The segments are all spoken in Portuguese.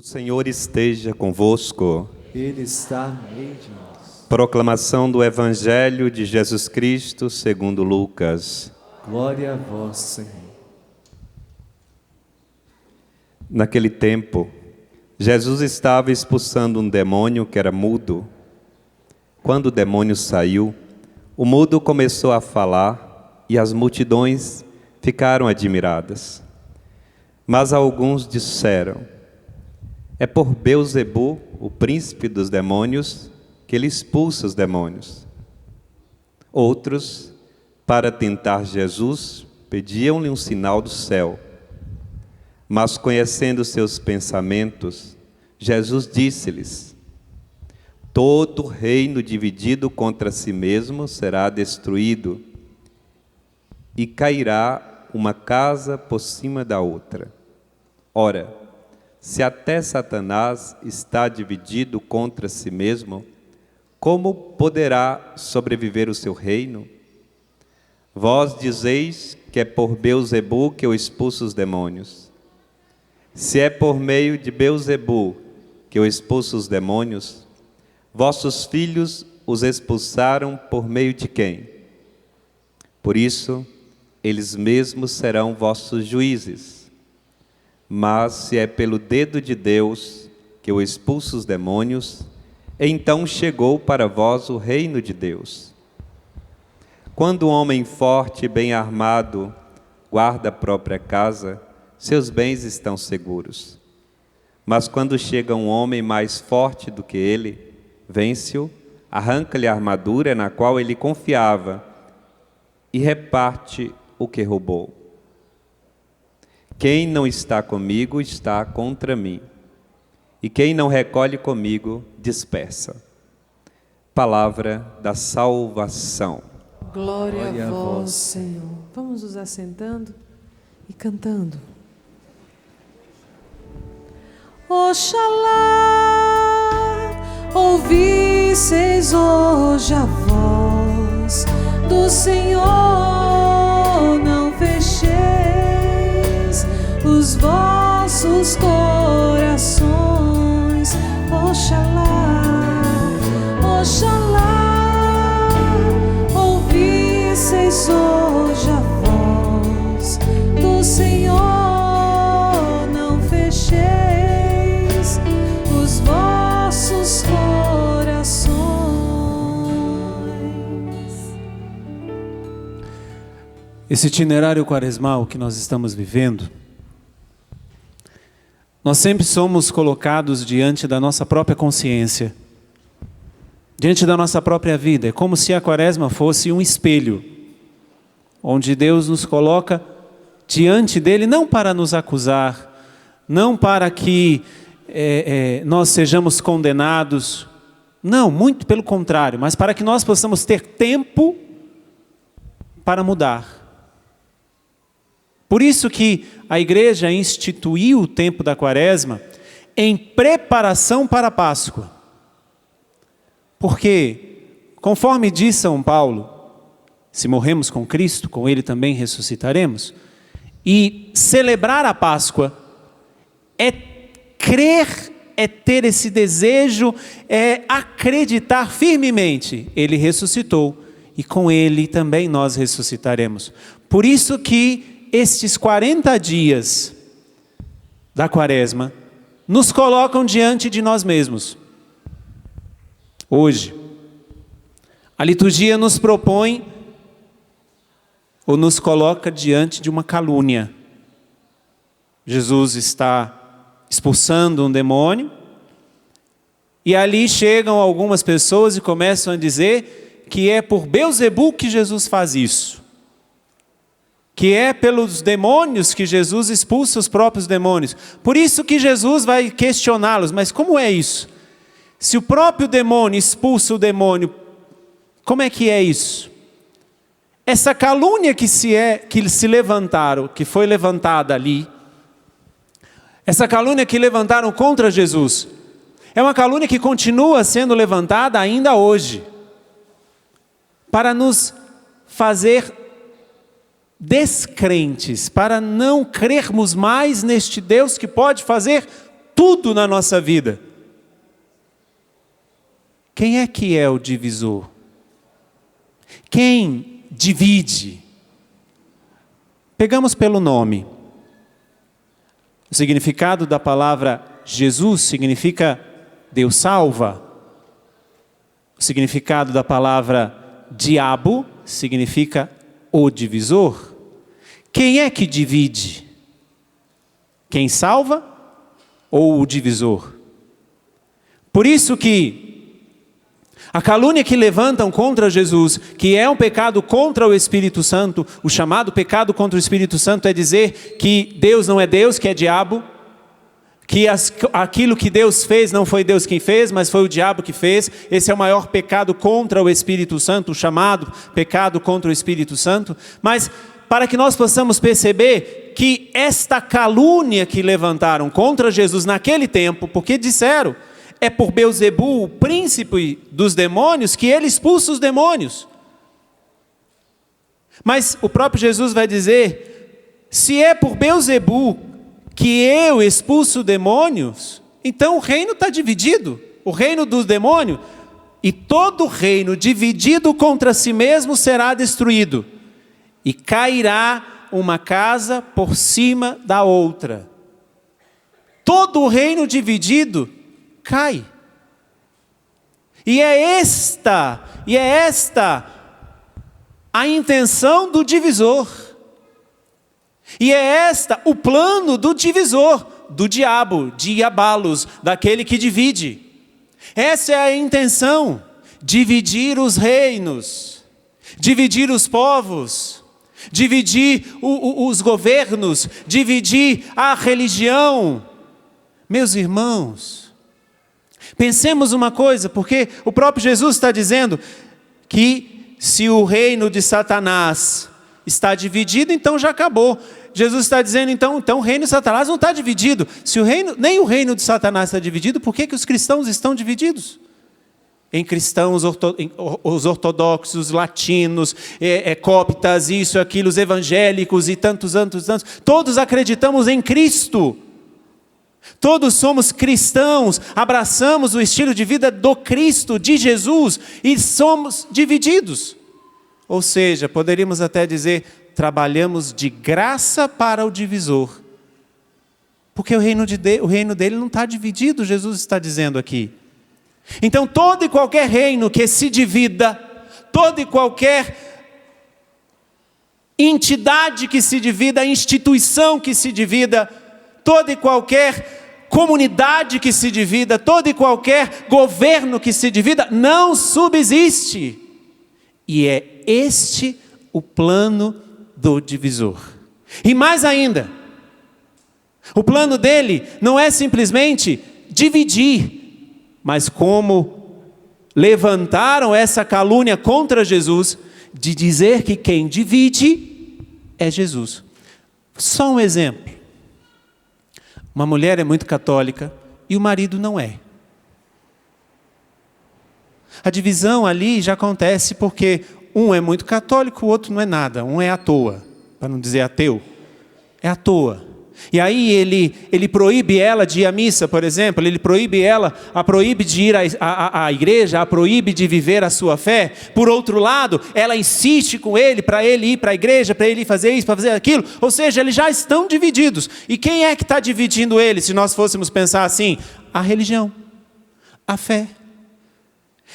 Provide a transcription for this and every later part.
Senhor esteja convosco. Ele está no meio de nós. Proclamação do Evangelho de Jesus Cristo segundo Lucas. Glória a vós, Senhor. Naquele tempo, Jesus estava expulsando um demônio que era mudo. Quando o demônio saiu, o mudo começou a falar e as multidões ficaram admiradas. Mas alguns disseram: é por Beelzebu, o príncipe dos demônios, que ele expulsa os demônios. Outros, para tentar Jesus, pediam-lhe um sinal do céu. Mas conhecendo seus pensamentos, Jesus disse-lhes: todo reino dividido contra si mesmo será destruído, e cairá uma casa por cima da outra. Ora, se até Satanás está dividido contra si mesmo, como poderá sobreviver o seu reino? Vós dizeis que é por Beelzebu que eu expulso os demônios. Se é por meio de Beelzebu que eu expulso os demônios, vossos filhos os expulsaram por meio de quem? Por isso, eles mesmos serão vossos juízes. Mas se é pelo dedo de Deus que eu expulso os demônios, então chegou para vós o reino de Deus. Quando um homem forte e bem armado guarda a própria casa, seus bens estão seguros. Mas quando chega um homem mais forte do que ele, vence-o, arranca-lhe a armadura na qual ele confiava e reparte o que roubou. Quem não está comigo está contra mim, e quem não recolhe comigo dispersa. Palavra da salvação. Glória a vós, Senhor. Vamos nos assentando e cantando. Oxalá ouvisseis hoje a voz do Senhor, não fecheis os vossos corações. Oxalá, oxalá ouvisseis hoje a voz do Senhor, não fecheis os vossos corações. Esse itinerário quaresmal que nós estamos vivendo, nós sempre somos colocados diante da nossa própria consciência, diante da nossa própria vida. É como se a quaresma fosse um espelho, onde Deus nos coloca diante dele, não para nos acusar, não para que nós sejamos condenados, não, muito pelo contrário, mas para que nós possamos ter tempo para mudar. Por isso que a igreja instituiu o tempo da quaresma em preparação para a Páscoa. Porque, conforme diz São Paulo, se morremos com Cristo, com Ele também ressuscitaremos. E celebrar a Páscoa é crer, é ter esse desejo, é acreditar firmemente. Ele ressuscitou e com Ele também nós ressuscitaremos. Por isso que estes 40 dias da quaresma nos colocam diante de nós mesmos. Hoje, a liturgia nos propõe ou nos coloca diante de uma calúnia. Jesus está expulsando um demônio e ali chegam algumas pessoas e começam a dizer que é por Beelzebu que Jesus faz isso. Que é pelos demônios que Jesus expulsa os próprios demônios. Por isso que Jesus vai questioná-los, mas como é isso? Se o próprio demônio expulsa o demônio, como é que é isso? Essa calúnia que se levantaram, que foi levantada ali, essa calúnia que levantaram contra Jesus, é uma calúnia que continua sendo levantada ainda hoje, para nos fazer descrentes, para não crermos mais neste Deus que pode fazer tudo na nossa vida. Quem é que é o divisor? Quem divide? Pegamos pelo nome. O significado da palavra Jesus significa Deus salva. O significado da palavra diabo significa o divisor. Quem é que divide? Quem salva ou o divisor? Por isso que a calúnia que levantam contra Jesus, que é um pecado contra o Espírito Santo, o chamado pecado contra o Espírito Santo é dizer que Deus não é Deus, que é diabo, que aquilo que Deus fez não foi Deus quem fez, mas foi o diabo que fez. Esse é o maior pecado contra o Espírito Santo, o chamado pecado contra o Espírito Santo. Mas para que nós possamos perceber que esta calúnia que levantaram contra Jesus naquele tempo, porque disseram, é por Beelzebu, o príncipe dos demônios, que ele expulsa os demônios. Mas o próprio Jesus vai dizer, se é por Beelzebu que eu expulso demônios, então o reino está dividido, o reino dos demônios, e todo reino dividido contra si mesmo será destruído, e cairá uma casa por cima da outra. Todo o reino dividido cai. E é esta a intenção do divisor. E é esta o plano do divisor, do diabo, diabalos, daquele que divide. Essa é a intenção, dividir os reinos, dividir os povos, dividir os governos, dividir a religião. Meus irmãos, pensemos uma coisa, porque o próprio Jesus está dizendo que se o reino de Satanás está dividido, então já acabou. Jesus está dizendo, então o reino de Satanás não está dividido. Se nem o reino de Satanás está dividido, por que os cristãos estão divididos? Em cristãos, os ortodoxos, os latinos, coptas, isso, aquilo, os evangélicos e tantos, todos acreditamos em Cristo. Todos somos cristãos, abraçamos o estilo de vida do Cristo, de Jesus, e somos divididos. Ou seja, poderíamos até dizer, trabalhamos de graça para o divisor. Porque o reino dele não está dividido, Jesus está dizendo aqui. Então todo e qualquer reino que se divida, toda e qualquer entidade que se divida, instituição que se divida, toda e qualquer comunidade que se divida, todo e qualquer governo que se divida, não subsiste. E é este o plano do divisor. E mais ainda, o plano dele não é simplesmente dividir, mas como levantaram essa calúnia contra Jesus, de dizer que quem divide é Jesus. Só um exemplo. Uma mulher é muito católica e o marido não é. A divisão ali já acontece porque um é muito católico, o outro não é nada. Um é à toa, para não dizer ateu. É à toa. E aí ele proíbe ela de ir à missa, por exemplo. Ele proíbe ela, a proíbe de ir à igreja, a proíbe de viver a sua fé. Por outro lado, ela insiste com ele para ele ir para a igreja, para ele ir fazer isso, para fazer aquilo. Ou seja, eles já estão divididos. E quem é que está dividindo eles, se nós fôssemos pensar assim? A religião, a fé.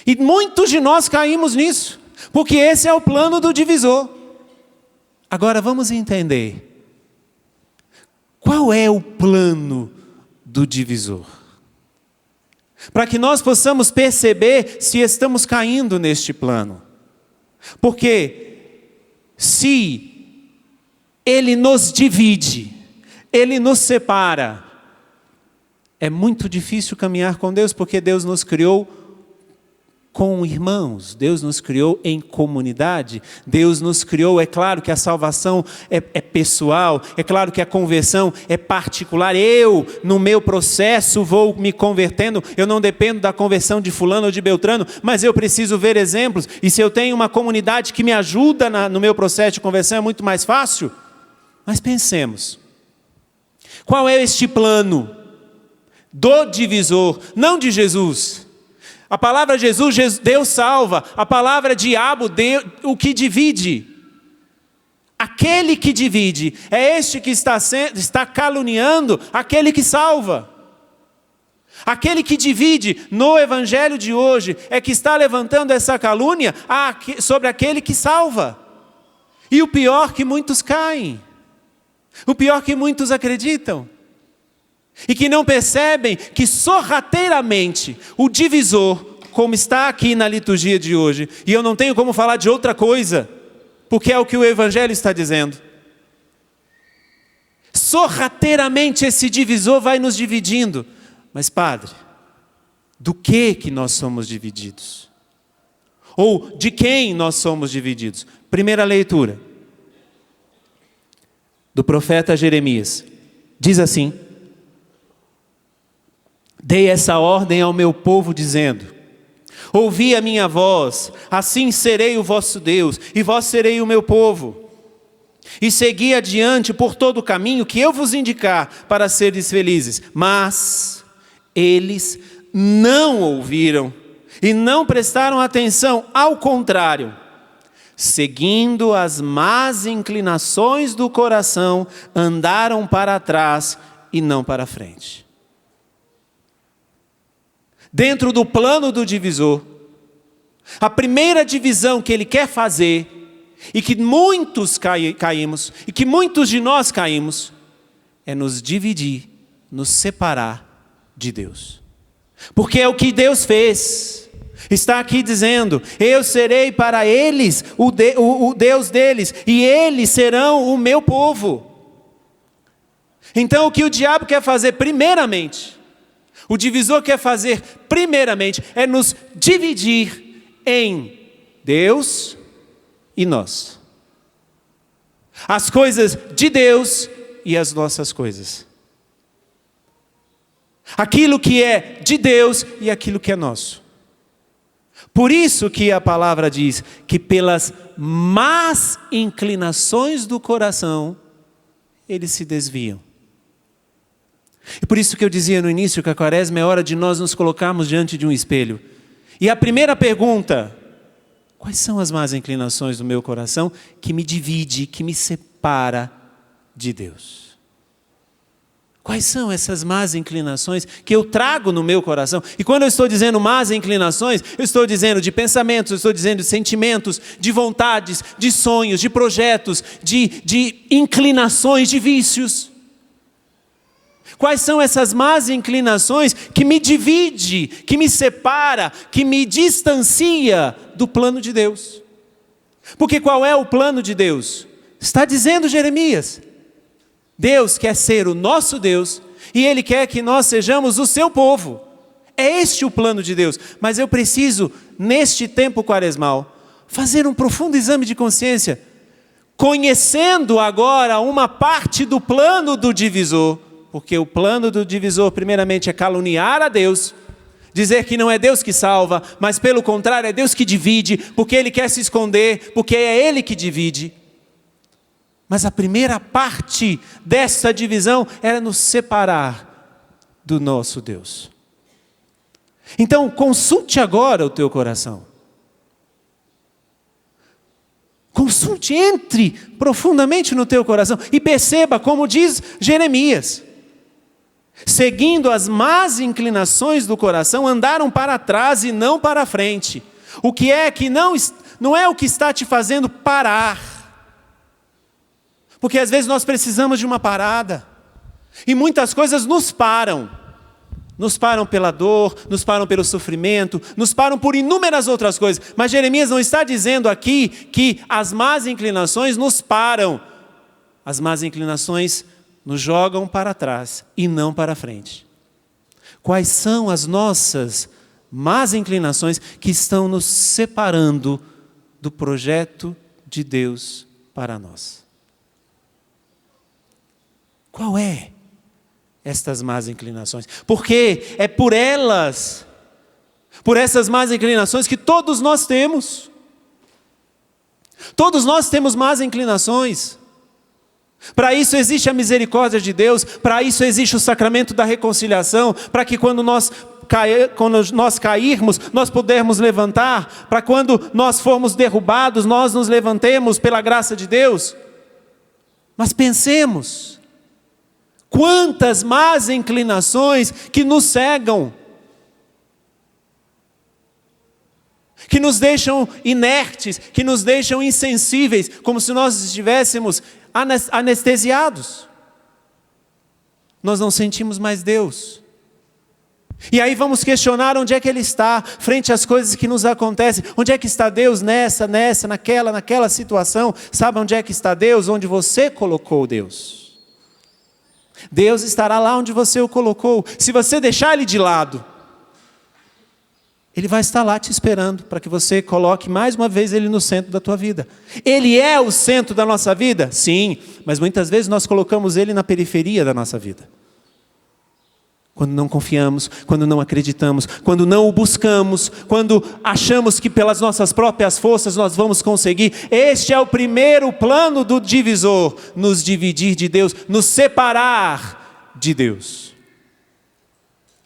E muitos de nós caímos nisso, porque esse é o plano do divisor. Agora vamos entender. Qual é o plano do divisor? Para que nós possamos perceber se estamos caindo neste plano. Porque se ele nos divide, ele nos separa, é muito difícil caminhar com Deus, porque Deus nos criou com irmãos, Deus nos criou em comunidade, Deus nos criou, é claro que a salvação é pessoal, é claro que a conversão é particular, eu, no meu processo, vou me convertendo, eu não dependo da conversão de fulano ou de Beltrano, mas eu preciso ver exemplos, e se eu tenho uma comunidade que me ajuda no meu processo de conversão, é muito mais fácil. Mas pensemos, qual é este plano? do divisor, não de Jesus. A palavra Jesus, Deus salva. A palavra diabo, o que divide. Aquele que divide é este que está caluniando aquele que salva. Aquele que divide no evangelho de hoje é que está levantando essa calúnia sobre aquele que salva. E o pior que muitos caem. O pior que muitos acreditam. E que não percebem que sorrateiramente o divisor, como está aqui na liturgia de hoje, e eu não tenho como falar de outra coisa, porque é o que o Evangelho está dizendo. Sorrateiramente esse divisor vai nos dividindo. Mas, Padre, do que nós somos divididos? Ou de quem nós somos divididos? Primeira leitura do profeta Jeremias. Diz assim: dei essa ordem ao meu povo dizendo: ouvi a minha voz, assim serei o vosso Deus, e vós serei o meu povo. E segui adiante por todo o caminho que eu vos indicar para seres felizes. Mas eles não ouviram e não prestaram atenção, ao contrário, seguindo as más inclinações do coração, andaram para trás e não para frente. Dentro do plano do divisor, a primeira divisão que ele quer fazer, e que muitos caímos, e que muitos de nós caímos, é nos dividir, nos separar de Deus. Porque é o que Deus fez. Está aqui dizendo: eu serei para eles o Deus deles, e eles serão o meu povo. Então o que o diabo quer fazer primeiramente, o divisor quer fazer primeiramente, é nos dividir em Deus e nós. As coisas de Deus e as nossas coisas. Aquilo que é de Deus e aquilo que é nosso. Por isso que a palavra diz que pelas más inclinações do coração, eles se desviam. E por isso que eu dizia no início que a quaresma é hora de nós nos colocarmos diante de um espelho. E a primeira pergunta: quais são as más inclinações do meu coração que me divide, que me separa de Deus? Quais são essas más inclinações que eu trago no meu coração? E quando eu estou dizendo más inclinações, eu estou dizendo de pensamentos, eu estou dizendo de sentimentos, de vontades, de sonhos, de projetos, de inclinações, de vícios. Quais são essas más inclinações que me divide, que me separa, que me distancia do plano de Deus? Porque qual é o plano de Deus? Está dizendo Jeremias: Deus quer ser o nosso Deus e Ele quer que nós sejamos o seu povo. É este o plano de Deus. Mas eu preciso, neste tempo quaresmal, fazer um profundo exame de consciência, conhecendo agora uma parte do plano do divisor, porque o plano do divisor primeiramente é caluniar a Deus, dizer que não é Deus que salva, mas pelo contrário é Deus que divide, porque Ele quer se esconder, porque é Ele que divide. Mas a primeira parte dessa divisão era nos separar do nosso Deus. Então, consulte agora o teu coração. Consulte, entre profundamente no teu coração e perceba, como diz Jeremias: seguindo as más inclinações do coração, andaram para trás e não para frente. O que é que não é o que está te fazendo parar. Porque às vezes nós precisamos de uma parada. E muitas coisas nos param. Nos param pela dor, nos param pelo sofrimento, nos param por inúmeras outras coisas. Mas Jeremias não está dizendo aqui que as más inclinações nos param. As más inclinações nos jogam para trás e não para frente. Quais são as nossas más inclinações que estão nos separando do projeto de Deus para nós? Qual é estas más inclinações? Porque é por elas, por essas más inclinações que todos nós temos. Todos nós temos más inclinações. Para isso existe a misericórdia de Deus, para isso existe o sacramento da reconciliação, para que quando nós cairmos, nós pudermos levantar, para quando nós formos derrubados, nós nos levantemos pela graça de Deus. Mas pensemos, quantas más inclinações que nos cegam, que nos deixam inertes, que nos deixam insensíveis, como se nós estivéssemos anestesiados. Nós não sentimos mais Deus. E aí vamos questionar onde é que Ele está, frente às coisas que nos acontecem. Onde é que está Deus nessa, naquela situação? Sabe onde é que está Deus? Onde você colocou Deus. Deus estará lá onde você o colocou. Se você deixar Ele de lado, Ele vai estar lá te esperando para que você coloque mais uma vez Ele no centro da tua vida. Ele é o centro da nossa vida? Sim, mas muitas vezes nós colocamos Ele na periferia da nossa vida. Quando não confiamos, quando não acreditamos, quando não o buscamos, quando achamos que pelas nossas próprias forças nós vamos conseguir. Este é o primeiro plano do divisor, nos dividir de Deus, nos separar de Deus.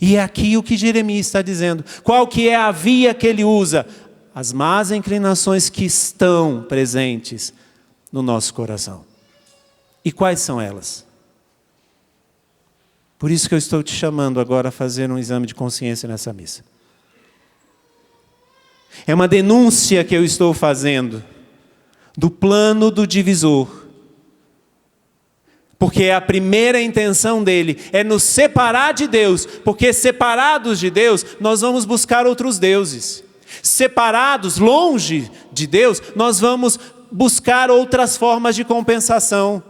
E é aqui o que Jeremias está dizendo. Qual que é a via que ele usa? As más inclinações que estão presentes no nosso coração. E quais são elas? Por isso que eu estou te chamando agora a fazer um exame de consciência nessa missa. É uma denúncia que eu estou fazendo do plano do divisor. Porque a primeira intenção dele é nos separar de Deus, porque separados de Deus, nós vamos buscar outros deuses. Separados, longe de Deus, nós vamos buscar outras formas de compensação.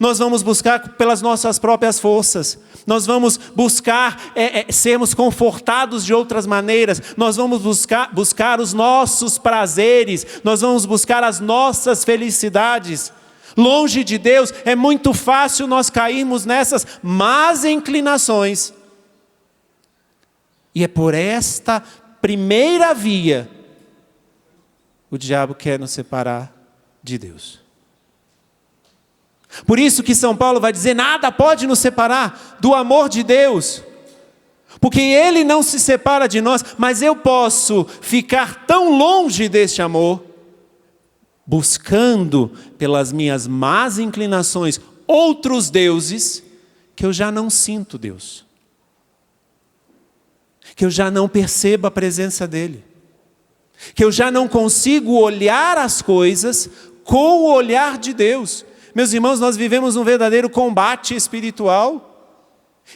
Nós vamos buscar pelas nossas próprias forças. Nós vamos buscar sermos confortados de outras maneiras. Nós vamos buscar os nossos prazeres. Nós vamos buscar as nossas felicidades. Longe de Deus, é muito fácil nós cairmos nessas más inclinações. E é por esta primeira via, o diabo quer nos separar de Deus. Por isso que São Paulo vai dizer, nada pode nos separar do amor de Deus. Porque Ele não se separa de nós, mas eu posso ficar tão longe deste amor, buscando pelas minhas más inclinações outros deuses, que eu já não sinto Deus. Que eu já não percebo a presença dEle. Que eu já não consigo olhar as coisas com o olhar de Deus. Meus irmãos, nós vivemos um verdadeiro combate espiritual.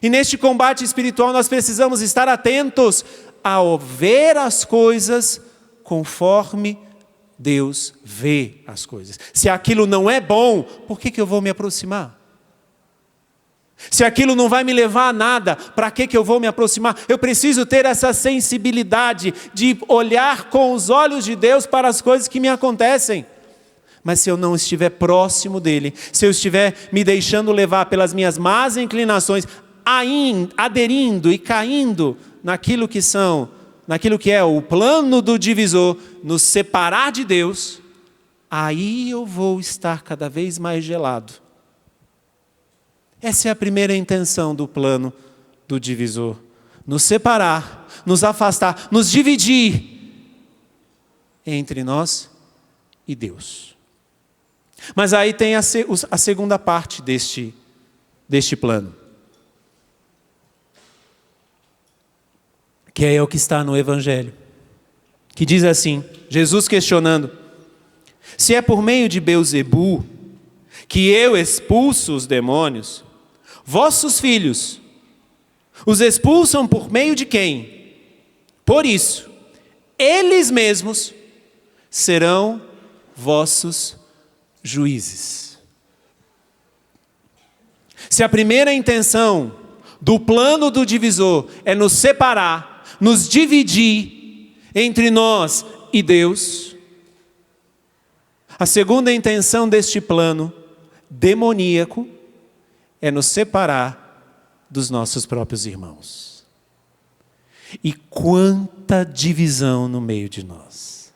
E neste combate espiritual nós precisamos estar atentos a ver as coisas conforme Deus vê as coisas. Se aquilo não é bom, por que eu vou me aproximar? Se aquilo não vai me levar a nada, para que eu vou me aproximar? Eu preciso ter essa sensibilidade de olhar com os olhos de Deus para as coisas que me acontecem. Mas se eu não estiver próximo dEle, se eu estiver me deixando levar pelas minhas más inclinações, aderindo e caindo naquilo que é o plano do divisor, nos separar de Deus, aí eu vou estar cada vez mais gelado. Essa é a primeira intenção do plano do divisor. Nos separar, nos afastar, nos dividir entre nós e Deus. Mas aí tem a segunda parte deste plano. Que é o que está no Evangelho. Que diz assim, Jesus questionando, se é por meio de Belzebu que eu expulso os demônios, vossos filhos os expulsam por meio de quem? Por isso, eles mesmos serão vossos juízes. Se a primeira intenção do plano do divisor é nos separar, nos dividir entre nós e Deus, a segunda intenção deste plano demoníaco é nos separar dos nossos próprios irmãos. E quanta divisão no meio de nós.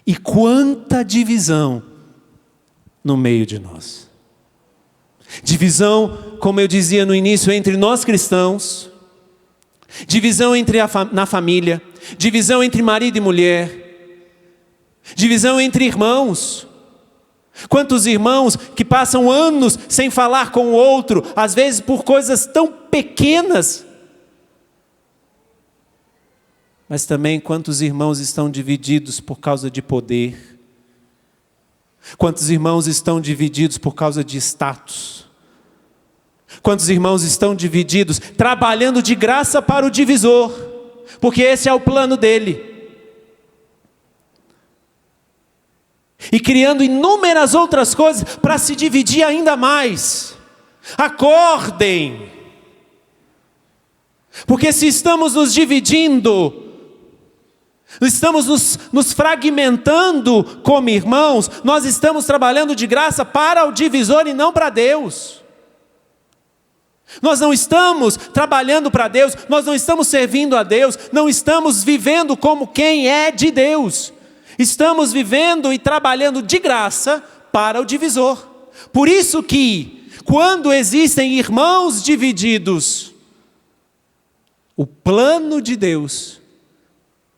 E quanta divisão no meio de nós. Divisão, como eu dizia no início, entre nós cristãos, divisão na família, divisão entre marido e mulher, divisão entre irmãos. Quantos irmãos que passam anos sem falar com o outro, às vezes por coisas tão pequenas. Mas também quantos irmãos estão divididos por causa de poder. Quantos irmãos estão divididos por causa de status. Quantos irmãos estão divididos, trabalhando de graça para o divisor, porque esse é o plano dele. E criando inúmeras outras coisas para se dividir ainda mais. Acordem! Porque se estamos nos dividindo, estamos nos fragmentando como irmãos, nós estamos trabalhando de graça para o divisor e não para Deus. Nós não estamos trabalhando para Deus, nós não estamos servindo a Deus, não estamos vivendo como quem é de Deus. Estamos vivendo e trabalhando de graça para o divisor. Por isso que, quando existem irmãos divididos, o plano de Deus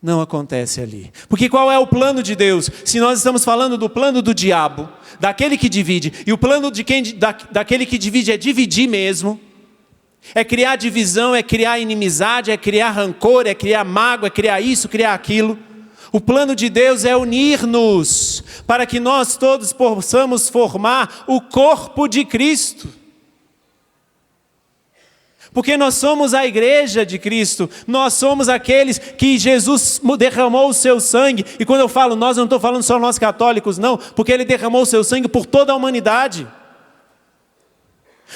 não acontece ali. Porque qual é o plano de Deus? Se nós estamos falando do plano do diabo, daquele que divide, e o plano daquele que divide é dividir mesmo, é criar divisão, é criar inimizade, é criar rancor, é criar mágoa, é criar isso, criar aquilo. O plano de Deus é unir-nos, para que nós todos possamos formar o corpo de Cristo. Porque nós somos a igreja de Cristo, nós somos aqueles que Jesus derramou o seu sangue. E quando eu falo nós, eu não estou falando só nós católicos, não, porque Ele derramou o seu sangue por toda a humanidade.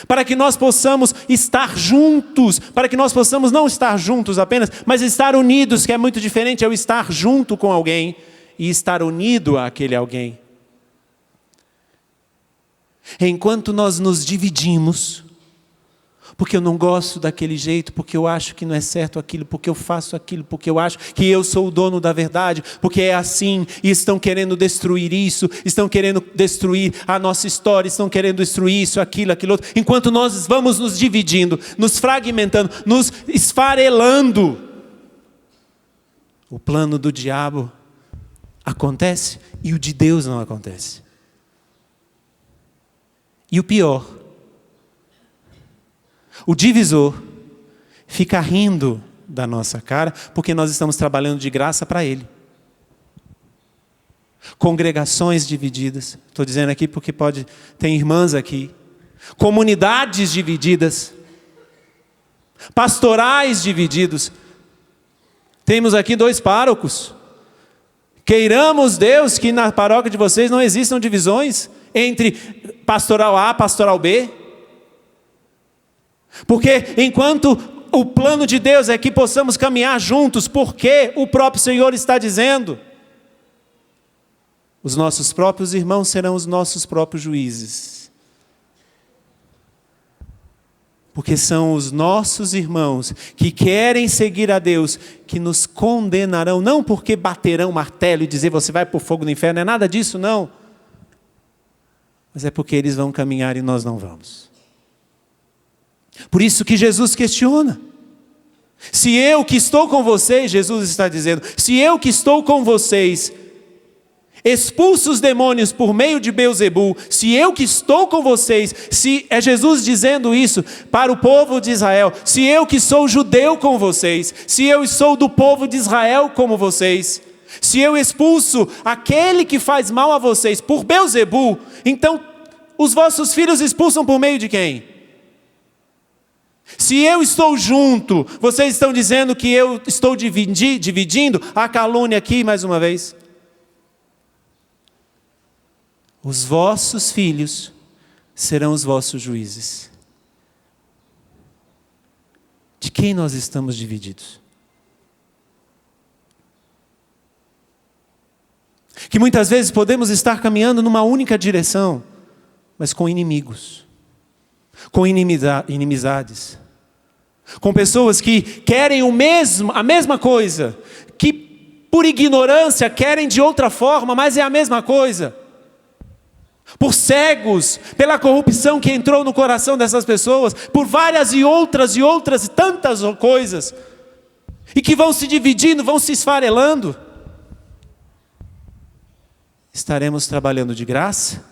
Para que nós possamos estar juntos, para que nós possamos não estar juntos apenas, mas estar unidos, que é muito diferente, é o estar junto com alguém e estar unido àquele alguém. Enquanto nós nos dividimos, porque eu não gosto daquele jeito, porque eu acho que não é certo aquilo, porque eu faço aquilo, porque eu acho que eu sou o dono da verdade, porque é assim, e estão querendo destruir isso, estão querendo destruir a nossa história, estão querendo destruir isso, aquilo outro. Enquanto nós vamos nos dividindo, nos fragmentando, nos esfarelando, o plano do diabo acontece e o de Deus não acontece. E o pior, o divisor fica rindo da nossa cara, porque nós estamos trabalhando de graça para ele. Congregações divididas, estou dizendo aqui porque tem irmãs aqui. Comunidades divididas. Pastorais divididos. Temos aqui 2 párocos. Queiramos Deus que na paróquia de vocês não existam divisões entre pastoral A, pastoral B. Porque enquanto o plano de Deus é que possamos caminhar juntos, porque o próprio Senhor está dizendo, os nossos próprios irmãos serão os nossos próprios juízes. Porque são os nossos irmãos que querem seguir a Deus, que nos condenarão, não porque baterão o martelo e dizer você vai para o fogo do inferno, não é nada disso não. Mas é porque eles vão caminhar e nós não vamos. Por isso que Jesus questiona. Se eu que estou com vocês, Jesus está dizendo, se eu que estou com vocês, expulso os demônios por meio de Beelzebul, se eu que estou com vocês, se é Jesus dizendo isso para o povo de Israel, se eu que sou judeu com vocês, se eu sou do povo de Israel como vocês, se eu expulso aquele que faz mal a vocês por Beelzebul, então os vossos filhos expulsam por meio de quem? Se eu estou junto, vocês estão dizendo que eu estou dividindo a calúnia aqui mais uma vez. Os vossos filhos serão os vossos juízes. De quem nós estamos divididos? Que muitas vezes podemos estar caminhando numa única direção, mas com inimigos, com inimizades, com pessoas que querem a mesma coisa, que por ignorância querem de outra forma, mas é a mesma coisa. por cegos, pela corrupção que entrou no coração dessas pessoas, por várias e outras tantas coisas, e que vão se dividindo, vão se esfarelando. Estaremos trabalhando de graça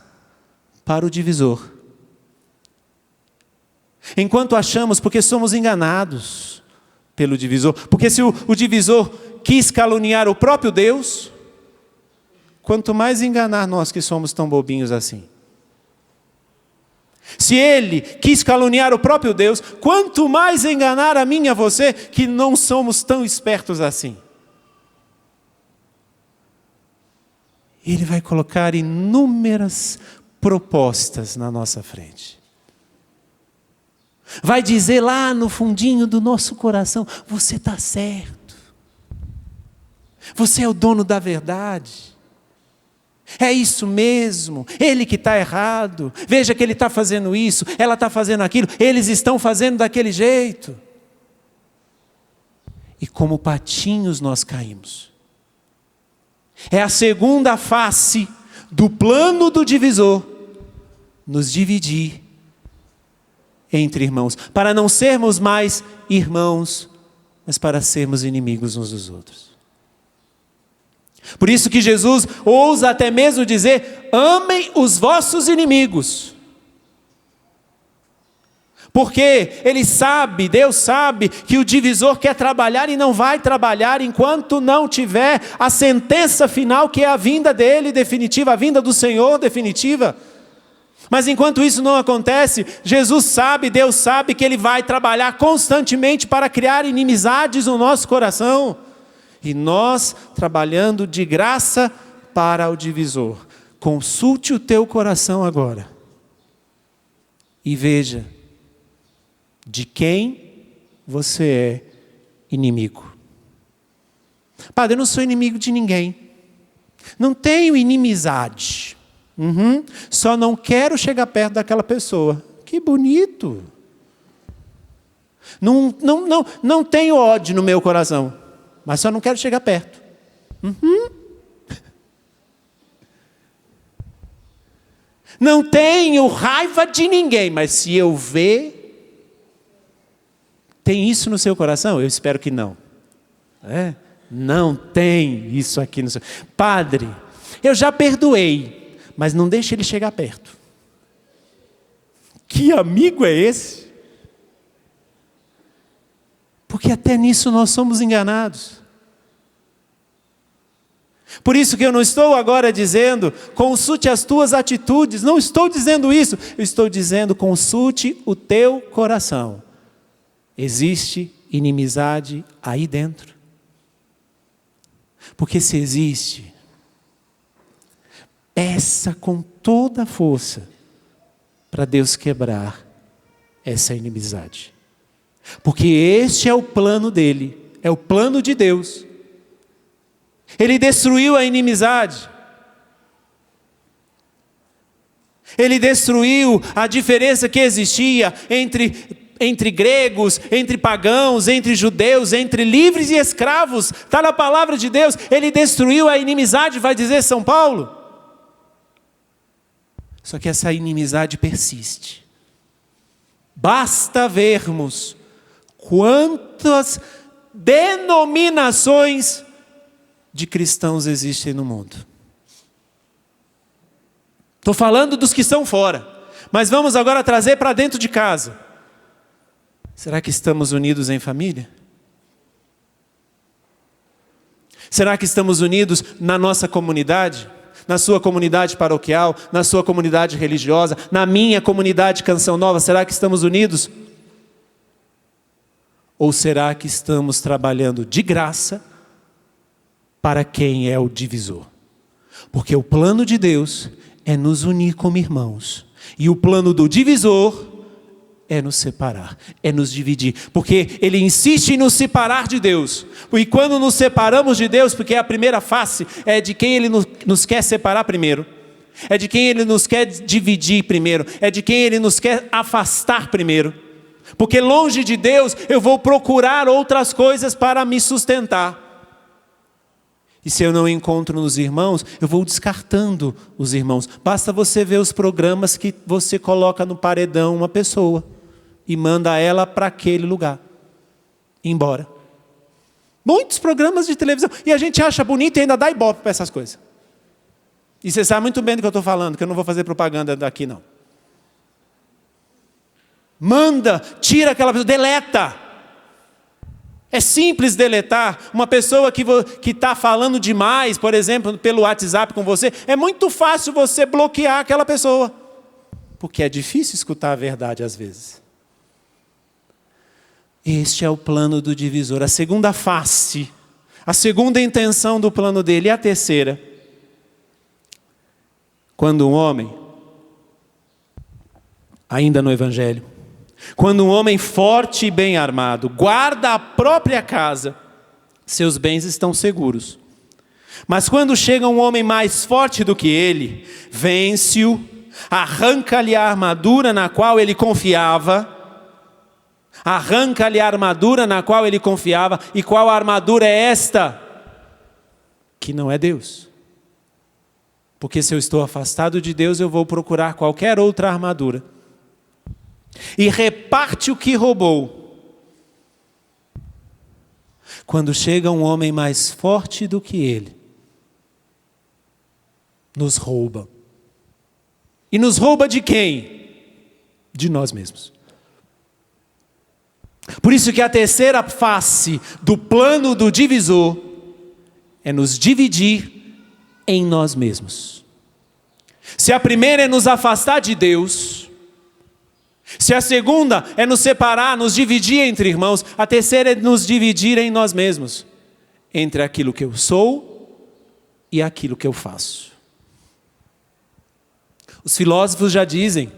para o divisor. Enquanto achamos, porque somos enganados pelo divisor, porque se o divisor quis caluniar o próprio Deus, quanto mais enganar nós que somos tão bobinhos assim. Se ele quis caluniar o próprio Deus, quanto mais enganar a mim e a você, que não somos tão espertos assim. Ele vai colocar inúmeras propostas na nossa frente. Vai dizer lá no fundinho do nosso coração: você está certo. Você é o dono da verdade. É isso mesmo, ele que está errado. Veja que ele está fazendo isso, ela está fazendo aquilo, eles estão fazendo daquele jeito. E como patinhos nós caímos. É a segunda face do plano do divisor, nos dividir entre irmãos, para não sermos mais irmãos, mas para sermos inimigos uns dos outros. Por isso que Jesus ousa até mesmo dizer: amem os vossos inimigos. Porque Ele sabe, Deus sabe, que o divisor quer trabalhar e não vai trabalhar enquanto não tiver a sentença final, que é a vinda dEle definitiva, a vinda do Senhor definitiva. Mas enquanto isso não acontece, Jesus sabe, Deus sabe que Ele vai trabalhar constantemente para criar inimizades no nosso coração. E nós trabalhando de graça para o divisor. Consulte o teu coração agora. E veja de quem você é inimigo. Padre, eu não sou inimigo de ninguém. Não tenho inimizade. Só não quero chegar perto daquela pessoa. Que bonito. Não tenho ódio no meu coração. Mas só não quero chegar perto. Não tenho raiva de ninguém, mas se eu ver... Tem isso no seu coração? Eu espero que não. Não tem isso aqui no seu... Padre, eu já perdoei, mas não deixe ele chegar perto. Que amigo é esse? Porque até nisso nós somos enganados. Por isso que eu não estou agora dizendo, consulte as tuas atitudes. Não estou dizendo isso. Eu estou dizendo, consulte o teu coração. Existe inimizade aí dentro? Porque se existe, peça com toda a força para Deus quebrar essa inimizade. Porque este é o plano dele, é o plano de Deus. Ele destruiu a inimizade. Ele destruiu a diferença que existia entre gregos, entre pagãos, entre judeus, entre livres e escravos. Está na palavra de Deus. Ele destruiu a inimizade, vai dizer São Paulo. Só que essa inimizade persiste. Basta vermos quantas denominações de cristãos existem no mundo. Estou falando dos que estão fora, mas vamos agora trazer para dentro de casa. Será que estamos unidos em família? Será que estamos unidos na nossa comunidade? Na sua comunidade paroquial, na sua comunidade religiosa, na minha comunidade Canção Nova, será que estamos unidos? Ou será que estamos trabalhando de graça para quem é o divisor? Porque o plano de Deus é nos unir como irmãos. E o plano do divisor é nos separar, é nos dividir. Porque ele insiste em nos separar de Deus. E quando nos separamos de Deus, porque a primeira face é de quem ele nos quer separar primeiro. É de quem ele nos quer dividir primeiro. É de quem ele nos quer afastar primeiro. Porque longe de Deus eu vou procurar outras coisas para me sustentar. E se eu não encontro nos irmãos, eu vou descartando os irmãos. Basta você ver os programas que você coloca no paredão uma pessoa e manda ela para aquele lugar, embora. Muitos programas de televisão. E a gente acha bonito e ainda dá ibope para essas coisas. E você sabe muito bem do que eu estou falando, que eu não vou fazer propaganda daqui não. Manda, tira aquela pessoa, deleta. É simples deletar. Uma pessoa que está falando demais, por exemplo, pelo WhatsApp com você, é muito fácil você bloquear aquela pessoa. Porque é difícil escutar a verdade às vezes. Este é o plano do divisor. A segunda face, a segunda intenção do plano dele. E a terceira. Quando um homem, ainda no Evangelho, quando um homem forte e bem armado guarda a própria casa, seus bens estão seguros. Mas quando chega um homem mais forte do que ele, vence-o, arranca-lhe a armadura na qual ele confiava. Arranca-lhe a armadura na qual ele confiava. E qual armadura é esta? Que não é Deus. Porque se eu estou afastado de Deus, eu vou procurar qualquer outra armadura. E reparte o que roubou. Quando chega um homem mais forte do que ele, nos rouba. E nos rouba de quem? De nós mesmos. Por isso que a terceira face do plano do divisor é nos dividir em nós mesmos. Se a primeira é nos afastar de Deus, se a segunda é nos separar, nos dividir entre irmãos, a terceira é nos dividir em nós mesmos, entre aquilo que eu sou e aquilo que eu faço. Os filósofos já dizem,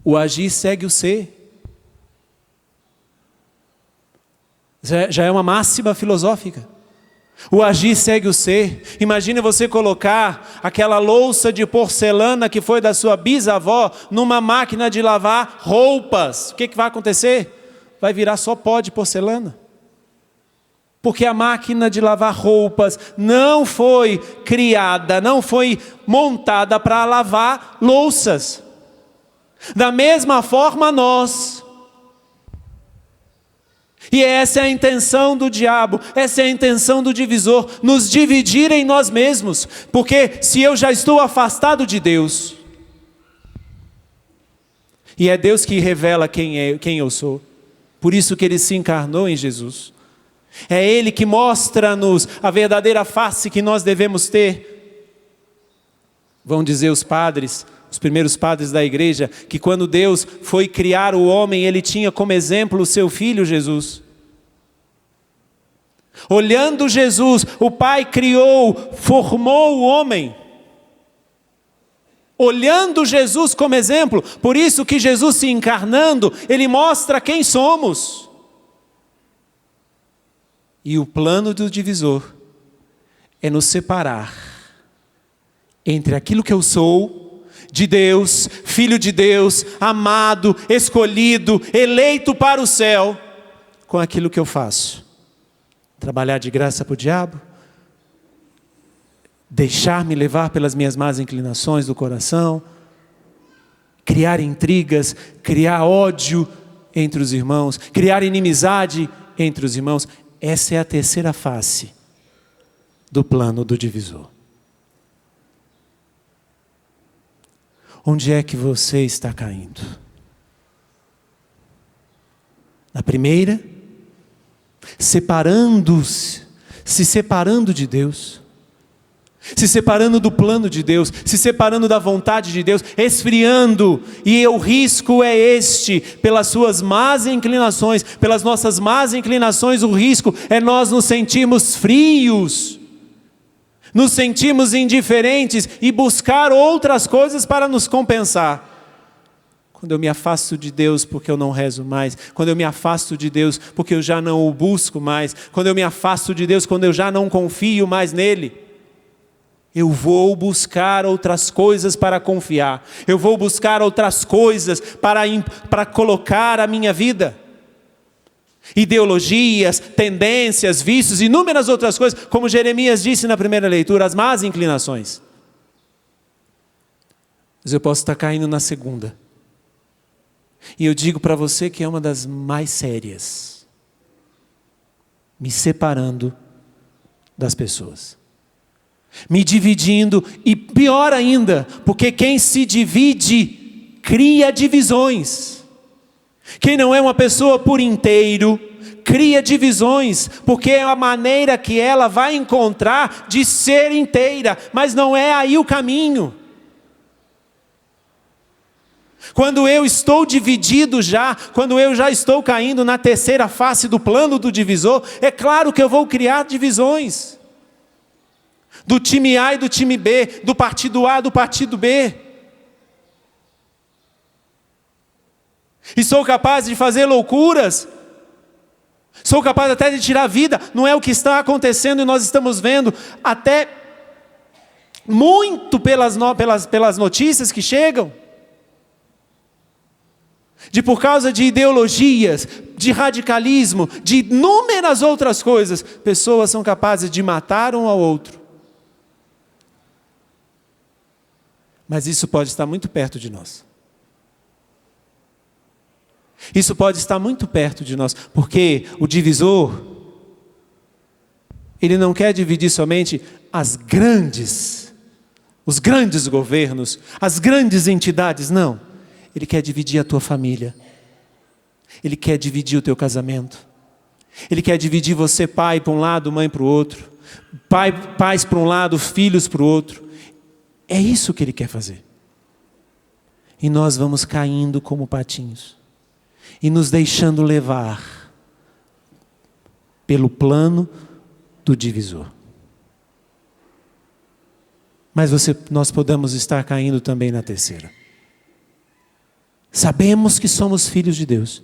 o agir segue o ser. Já é uma máxima filosófica. O agir segue o ser. Imagina você colocar aquela louça de porcelana que foi da sua bisavó numa máquina de lavar roupas. O que vai acontecer? Vai virar só pó de porcelana. Porque a máquina de lavar roupas não foi criada, não foi montada para lavar louças. Da mesma forma nós. E essa é a intenção do diabo, essa é a intenção do divisor, nos dividir em nós mesmos. Porque se eu já estou afastado de Deus, e é Deus que revela quem eu sou, por isso que Ele se encarnou em Jesus. É Ele que mostra-nos a verdadeira face que nós devemos ter. Vão dizer os padres, os primeiros padres da igreja, que quando Deus foi criar o homem, Ele tinha como exemplo o seu filho Jesus. Olhando Jesus, o Pai criou, formou o homem. Olhando Jesus como exemplo, por isso que Jesus se encarnando, Ele mostra quem somos. E o plano do divisor é nos separar entre aquilo que eu sou, de Deus, filho de Deus, amado, escolhido, eleito para o céu, com aquilo que eu faço. Trabalhar de graça para o diabo? Deixar-me levar pelas minhas más inclinações do coração? Criar intrigas, criar ódio entre os irmãos, criar inimizade entre os irmãos? Essa é a terceira face do plano do divisor. Onde é que você está caindo? Na primeira, se separando de Deus, se separando do plano de Deus, se separando da vontade de Deus, esfriando, e o risco é este, pelas suas más inclinações, pelas nossas más inclinações, o risco é nós nos sentirmos frios, nos sentimos indiferentes e buscar outras coisas para nos compensar. Quando eu me afasto de Deus porque eu não rezo mais, quando eu me afasto de Deus porque eu já não o busco mais, quando eu me afasto de Deus quando eu já não confio mais nele, eu vou buscar outras coisas para confiar, eu vou buscar outras coisas para colocar a minha vida. ideologias, tendências, vícios, inúmeras outras coisas, como Jeremias disse na primeira leitura, as más inclinações. Mas eu posso estar caindo na segunda. E eu digo para você que é uma das mais sérias. Me separando das pessoas. Me dividindo, e pior ainda, porque quem se divide cria divisões. Quem não é uma pessoa por inteiro, cria divisões, porque é a maneira que ela vai encontrar de ser inteira, mas não é aí o caminho. Quando eu estou dividido já, quando eu já estou caindo na terceira face do plano do divisor, é claro que eu vou criar divisões. Do time A e do time B, do partido A e do partido B. E sou capaz de fazer loucuras. Sou capaz até de tirar a vida. Não é o que está acontecendo e nós estamos vendo até muito pelas notícias que chegam. De por causa de ideologias, de radicalismo, de inúmeras outras coisas, pessoas são capazes de matar um ao outro. Mas isso pode estar muito perto de nós. Isso pode estar muito perto de nós, porque o divisor, ele não quer dividir somente os grandes governos, as grandes entidades, não. Ele quer dividir a tua família. Ele quer dividir o teu casamento. Ele quer dividir você, pai para um lado, mãe para o outro. Pais para um lado, filhos para o outro. É isso que ele quer fazer. E nós vamos caindo como patinhos. E nos deixando levar pelo plano do divisor. Mas nós podemos estar caindo também na terceira. Sabemos que somos filhos de Deus.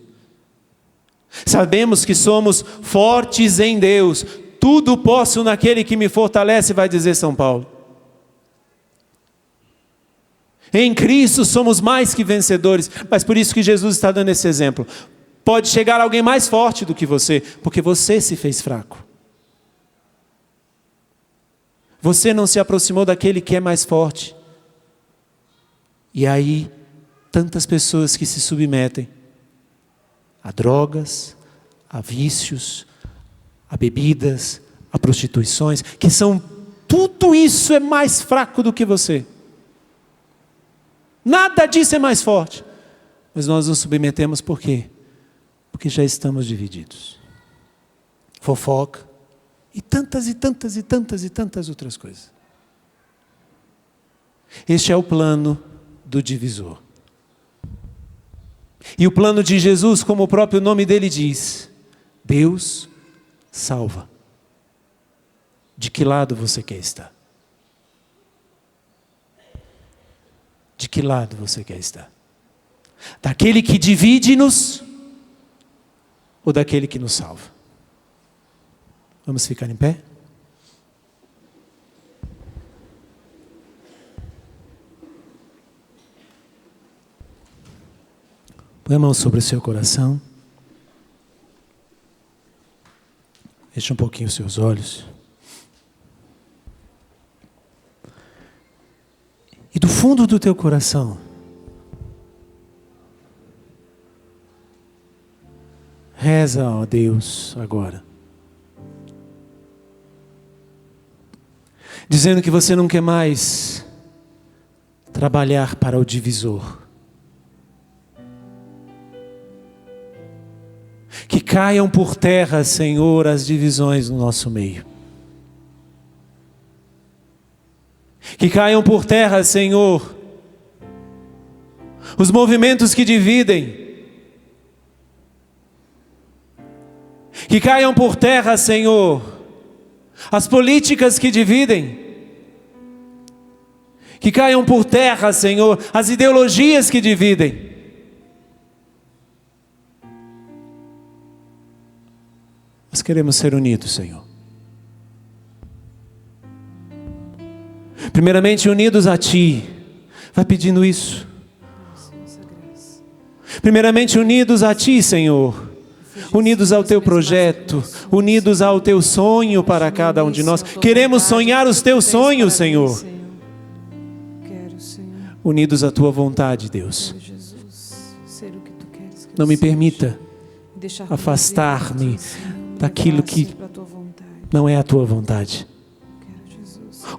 Sabemos que somos fortes em Deus. Tudo posso naquele que me fortalece, vai dizer São Paulo. Em Cristo somos mais que vencedores. Mas por isso que Jesus está dando esse exemplo. Pode chegar alguém mais forte do que você, porque você se fez fraco. Você não se aproximou daquele que é mais forte. E aí, tantas pessoas que se submetem a drogas, a vícios, a bebidas, a prostituições, que tudo isso é mais fraco do que você. Nada disso é mais forte. Mas nós nos submetemos por quê? Porque já estamos divididos. Fofoca e tantas outras coisas. Este é o plano do divisor. E o plano de Jesus, como o próprio nome dele diz, Deus salva. De que lado você quer estar? De que lado você quer estar? Daquele que divide-nos ou daquele que nos salva? Vamos ficar em pé? Põe a mão sobre o seu coração. Feche um pouquinho os seus olhos. E do fundo do teu coração, reza, ó Deus, agora. Dizendo que você não quer mais trabalhar para o divisor. Que caiam por terra, Senhor, as divisões no nosso meio. Que caiam por terra, Senhor, os movimentos que dividem. Que caiam por terra, Senhor, as políticas que dividem. Que caiam por terra, Senhor, as ideologias que dividem. Nós queremos ser unidos, Senhor. Primeiramente unidos a Ti. Vai pedindo isso. Primeiramente unidos a Ti, Senhor. unidos ao teu projeto, unidos ao teu sonho para cada um de nós. Queremos sonhar os teus sonhos, Senhor. Unidos à tua vontade, Deus. Não me permita afastar-me daquilo que não é a tua vontade.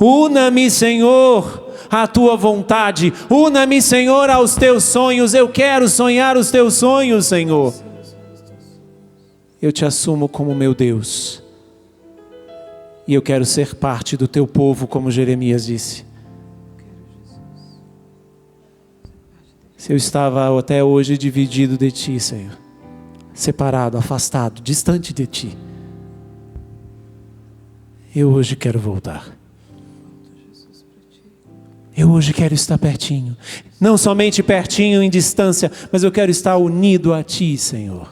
Una-me, Senhor, à tua vontade. Una-me, Senhor, aos teus sonhos. Eu quero sonhar os teus sonhos, Senhor. Eu te assumo como meu Deus. E eu quero ser parte do teu povo, como Jeremias disse. Se eu estava até hoje dividido de ti, Senhor, separado, afastado, distante de ti, eu hoje quero voltar. Eu hoje quero estar pertinho. Não somente pertinho em distância, mas eu quero estar unido a ti, Senhor.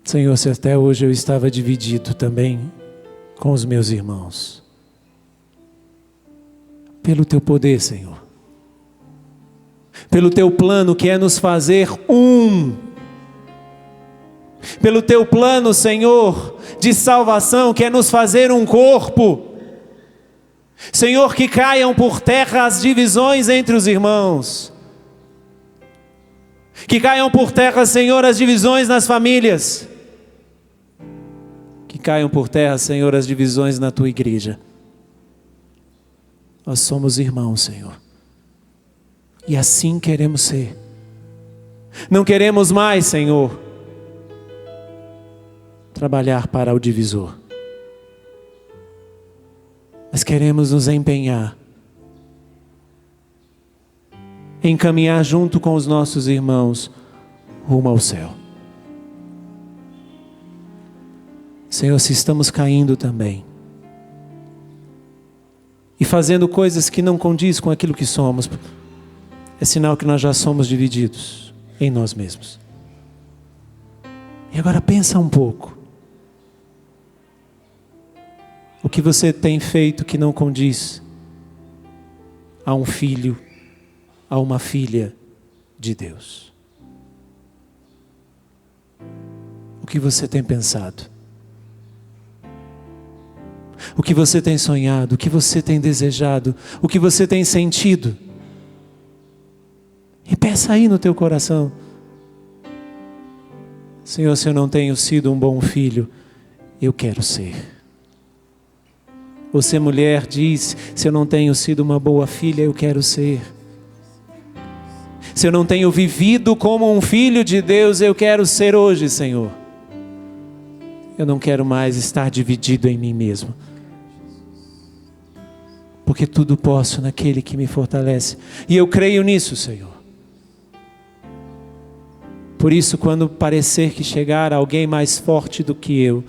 Senhor, se até hoje eu estava dividido também com os meus irmãos, pelo teu poder, Senhor, pelo teu plano que é nos fazer um, pelo teu plano, Senhor, de salvação que é nos fazer um corpo, Senhor, que caiam por terra as divisões entre os irmãos, que caiam por terra, Senhor, as divisões nas famílias, que caiam por terra, Senhor, as divisões na tua igreja. Nós somos irmãos, Senhor, e assim queremos ser. Não queremos mais, Senhor, trabalhar para o divisor, mas queremos nos empenhar em caminhar junto com os nossos irmãos rumo ao céu. Senhor, se estamos caindo também e fazendo coisas que não condiz com aquilo que somos, é sinal que nós já somos divididos em nós mesmos. E agora pensa um pouco. O que você tem feito que não condiz a um filho, a uma filha de Deus? O que você tem pensado? O que você tem sonhado? O que você tem desejado? O que você tem sentido? E peça aí no teu coração: Senhor, se eu não tenho sido um bom filho, eu quero ser. Você, mulher, diz: se eu não tenho sido uma boa filha, eu quero ser. Se eu não tenho vivido como um filho de Deus, eu quero ser hoje, Senhor. Eu não quero mais estar dividido em mim mesmo, porque tudo posso naquele que me fortalece. E eu creio nisso, Senhor. Por isso, quando parecer que chegar alguém mais forte do que eu,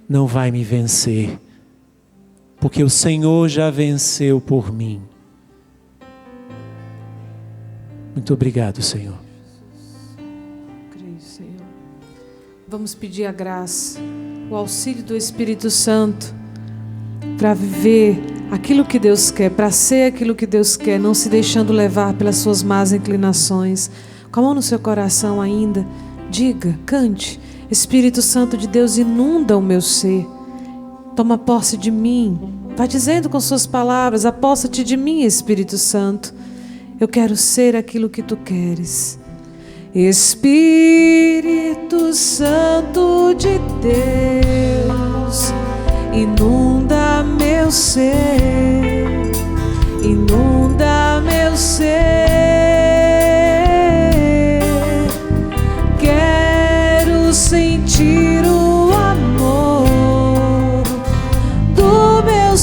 não vai me vencer, porque o Senhor já venceu por mim. Muito obrigado, Senhor. Creio, Senhor. Vamos pedir a graça, o auxílio do Espírito Santo, para viver aquilo que Deus quer, para ser aquilo que Deus quer, não se deixando levar pelas suas más inclinações. Com a mão no seu coração ainda, diga, cante: Espírito Santo de Deus, inunda o meu ser, toma posse de mim. Vai dizendo com suas palavras: aposta-te de mim, Espírito Santo, eu quero ser aquilo que tu queres. Espírito Santo de Deus, inunda meu ser, inunda meu ser. Quero sentir o amor do meu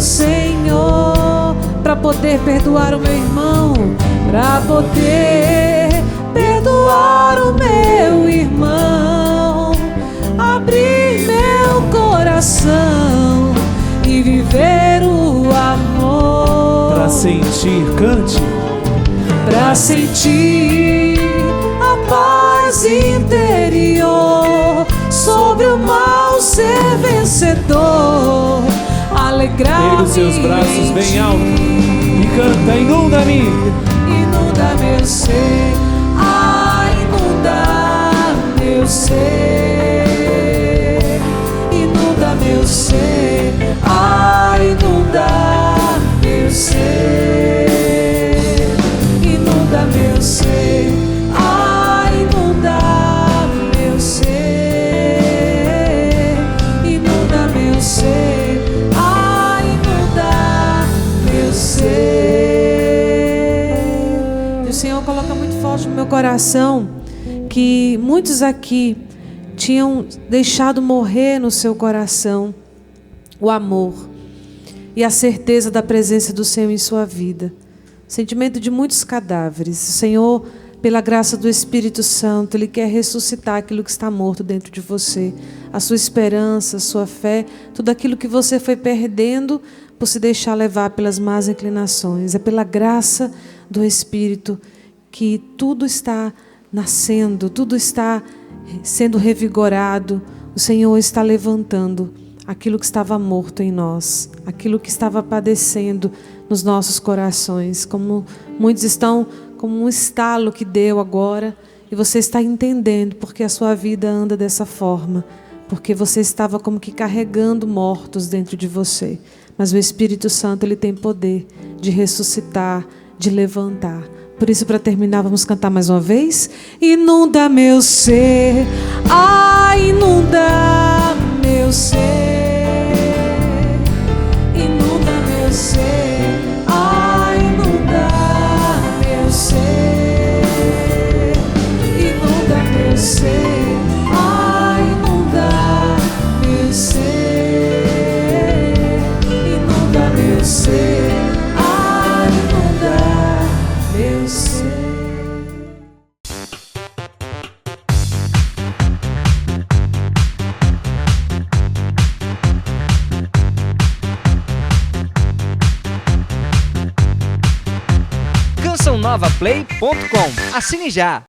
Senhor, para poder perdoar o meu irmão, para poder perdoar o meu irmão, abrir meu coração e viver o amor. Para sentir, cante. Para sentir a paz interior, sobre o mal ser vencedor, a alegrar-me. Erga os seus braços bem alto e canta, inunda-me. Inunda meu ser, inunda meu ser. Inunda meu ser, inunda meu ser. Inunda meu ser, inunda meu ser. Inunda meu ser, inunda meu ser. E o Senhor coloca muito forte no meu coração que muitos aqui tinham deixado morrer no seu coração o amor e a certeza da presença do Senhor em sua vida. Sentimento de muitos cadáveres. O Senhor, pela graça do Espírito Santo, Ele quer ressuscitar aquilo que está morto dentro de você. A sua esperança, a sua fé, tudo aquilo que você foi perdendo por se deixar levar pelas más inclinações. É pela graça do Espírito que tudo está nascendo, tudo está sendo revigorado. O Senhor está levantando aquilo que estava morto em nós, aquilo que estava padecendo nos nossos corações, como muitos estão, como um estalo que deu agora, e você está entendendo porque a sua vida anda dessa forma, porque você estava como que carregando mortos dentro de você, mas o Espírito Santo, Ele tem poder de ressuscitar, de levantar. Por isso, para terminar, vamos cantar mais uma vez. Inunda meu ser, inunda meu ser. Inunda meu ser, inunda meu ser. Inunda meu ser, inunda meu ser. Inunda meu ser, inunda meu ser. CançãoNovaPlay.com. Assine já!